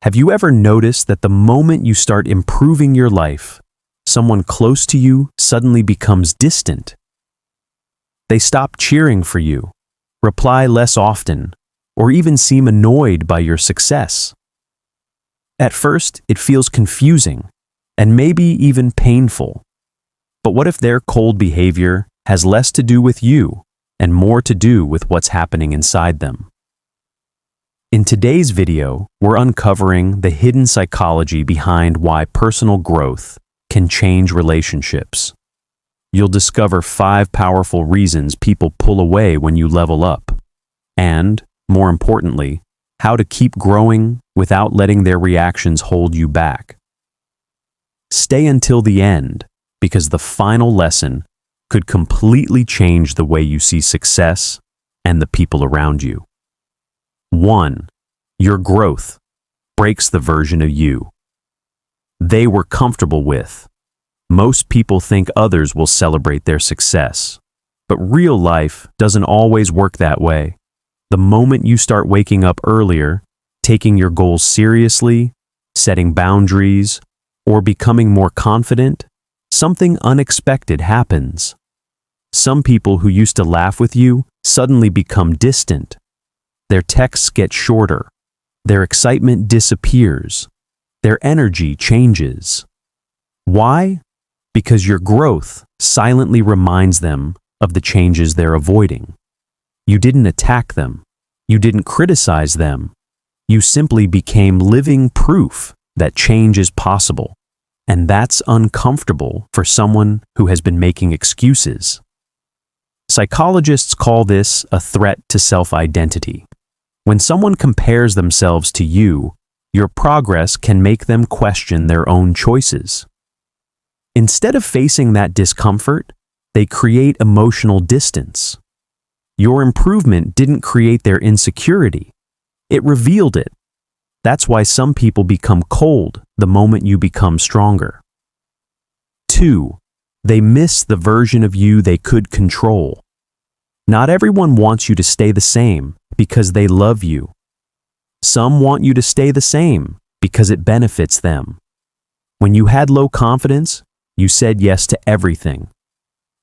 Have you ever noticed that the moment you start improving your life, someone close to you suddenly becomes distant? They stop cheering for you, reply less often, or even seem annoyed by your success. At first, it feels confusing and maybe even painful. But what if their cold behavior has less to do with you and more to do with what's happening inside them? In today's video, we're uncovering the hidden psychology behind why personal growth can change relationships. You'll discover 5 powerful reasons people pull away when you level up, and, more importantly, how to keep growing without letting their reactions hold you back. Stay until the end, because the final lesson could completely change the way you see success and the people around you. 1. Your growth breaks the version of you they were comfortable with. Most people think others will celebrate their success, but real life doesn't always work that way. The moment you start waking up earlier, taking your goals seriously, setting boundaries, or becoming more confident, something unexpected happens. Some people who used to laugh with you suddenly become distant. Their texts get shorter. Their excitement disappears. Their energy changes. Why? Because your growth silently reminds them of the changes they're avoiding. You didn't attack them. You didn't criticize them. You simply became living proof that change is possible. And that's uncomfortable for someone who has been making excuses. Psychologists call this a threat to self-identity. When someone compares themselves to you, your progress can make them question their own choices. Instead of facing that discomfort, they create emotional distance. Your improvement didn't create their insecurity. It revealed it. That's why some people become cold the moment you become stronger. 2. They miss the version of you they could control. Not everyone wants you to stay the same because they love you. Some want you to stay the same because it benefits them. When you had low confidence, you said yes to everything.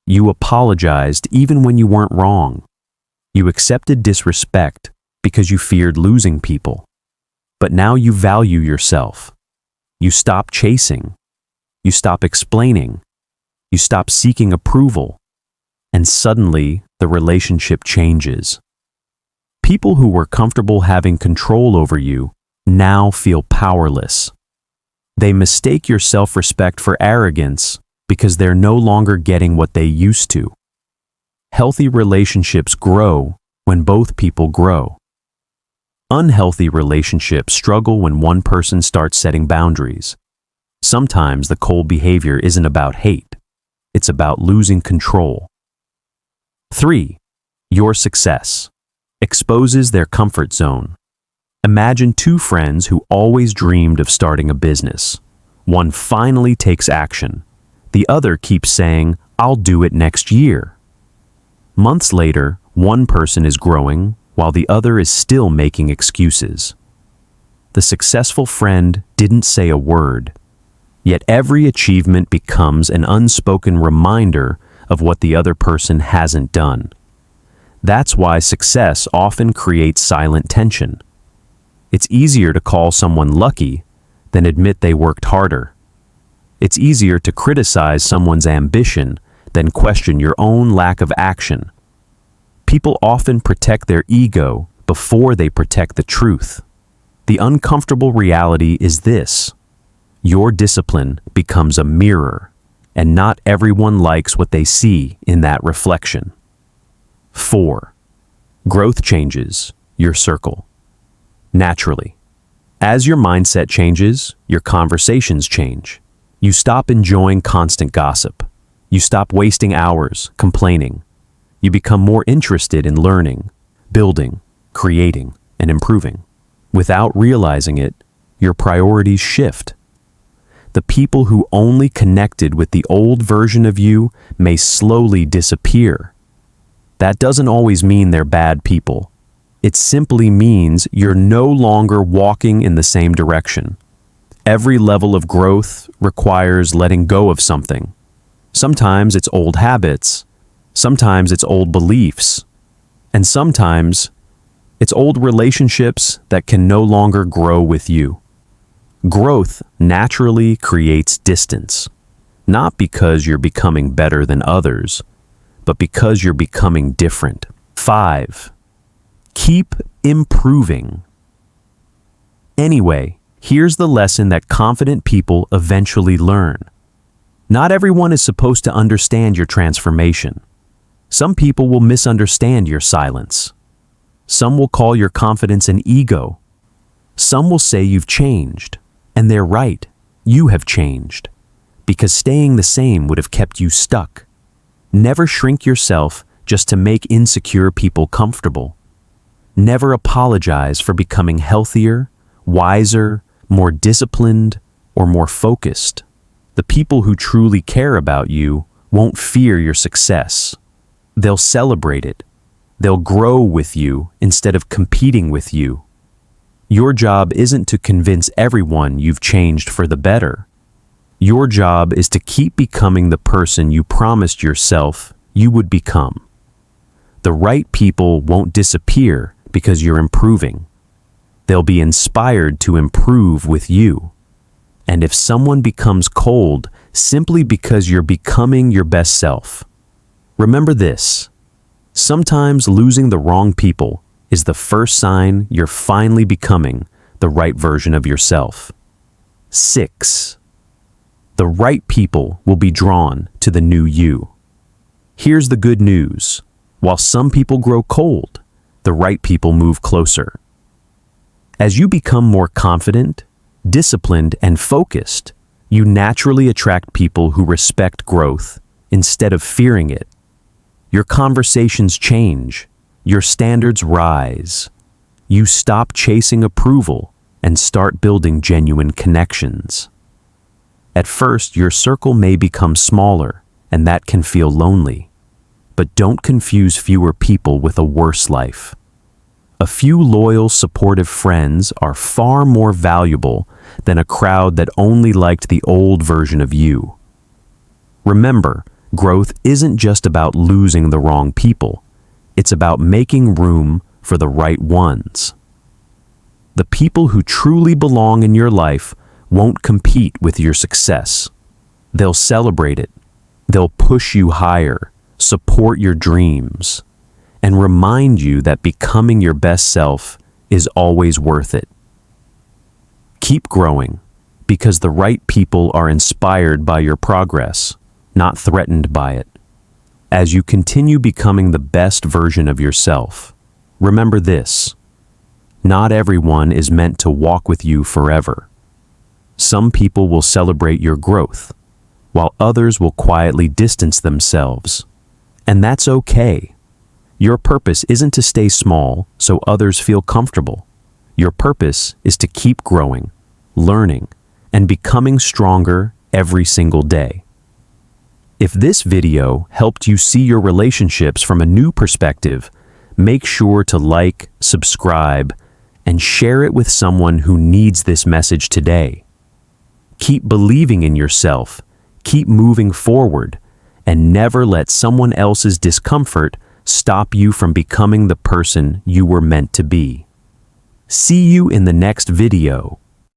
You apologized even when you weren't wrong. You accepted disrespect because you feared losing people. But now you value yourself. You stop chasing. You stop explaining. You stop seeking approval. And suddenly, the relationship changes. People who were comfortable having control over you now feel powerless. They mistake your self-respect for arrogance because they're no longer getting what they used to. Healthy relationships grow when both people grow. Unhealthy relationships struggle when one person starts setting boundaries. Sometimes the cold behavior isn't about hate. It's about losing control. 3. Your success exposes their comfort zone. Imagine 2 friends who always dreamed of starting a business. One finally takes action. The other keeps saying, "I'll do it next year." Months later, one person is growing while the other is still making excuses. The successful friend didn't say a word, yet every achievement becomes an unspoken reminder of what the other person hasn't done. That's why success often creates silent tension. It's easier to call someone lucky than admit they worked harder. It's easier to criticize someone's ambition than question your own lack of action. People often protect their ego before they protect the truth. The uncomfortable reality is this: your discipline becomes a mirror, and not everyone likes what they see in that reflection. 4. Growth changes your circle. Naturally. As your mindset changes, your conversations change. You stop enjoying constant gossip. You stop wasting hours complaining. You become more interested in learning, building, creating, and improving. Without realizing it, your priorities shift. The people who only connected with the old version of you may slowly disappear. That doesn't always mean they're bad people. It simply means you're no longer walking in the same direction. Every level of growth requires letting go of something. Sometimes it's old habits, sometimes it's old beliefs, and sometimes it's old relationships that can no longer grow with you. Growth naturally creates distance, not because you're becoming better than others, but because you're becoming different. 5. Keep improving. Anyway, here's the lesson that confident people eventually learn. Not everyone is supposed to understand your transformation. Some people will misunderstand your silence. Some will call your confidence an ego. Some will say you've changed, and they're right. You have changed, because staying the same would have kept you stuck. Never shrink yourself just to make insecure people comfortable. Never apologize for becoming healthier, wiser, more disciplined, or more focused. The people who truly care about you won't fear your success. They'll celebrate it. They'll grow with you instead of competing with you. Your job isn't to convince everyone you've changed for the better. Your job is to keep becoming the person you promised yourself you would become. The right people won't disappear because you're improving. They'll be inspired to improve with you. And if someone becomes cold simply because you're becoming your best self, remember this: sometimes losing the wrong people is the first sign you're finally becoming the right version of yourself. 6. The right people will be drawn to the new you. Here's the good news: while some people grow cold, the right people move closer. As you become more confident, disciplined, and focused, you naturally attract people who respect growth instead of fearing it. Your conversations change, your standards rise. You stop chasing approval and start building genuine connections. At first, your circle may become smaller, and that can feel lonely. But don't confuse fewer people with a worse life. A few loyal, supportive friends are far more valuable than a crowd that only liked the old version of you. Remember, growth isn't just about losing the wrong people. It's about making room for the right ones. The people who truly belong in your life won't compete with your success. They'll celebrate it. They'll push you higher, support your dreams, and remind you that becoming your best self is always worth it. Keep growing, because the right people are inspired by your progress, not threatened by it. As you continue becoming the best version of yourself, remember this: not everyone is meant to walk with you forever. Some people will celebrate your growth, while others will quietly distance themselves. And that's okay. Your purpose isn't to stay small so others feel comfortable. Your purpose is to keep growing, learning, and becoming stronger every single day. If this video helped you see your relationships from a new perspective, make sure to like, subscribe, and share it with someone who needs this message today. Keep believing in yourself, keep moving forward, and never let someone else's discomfort stop you from becoming the person you were meant to be. See you in the next video.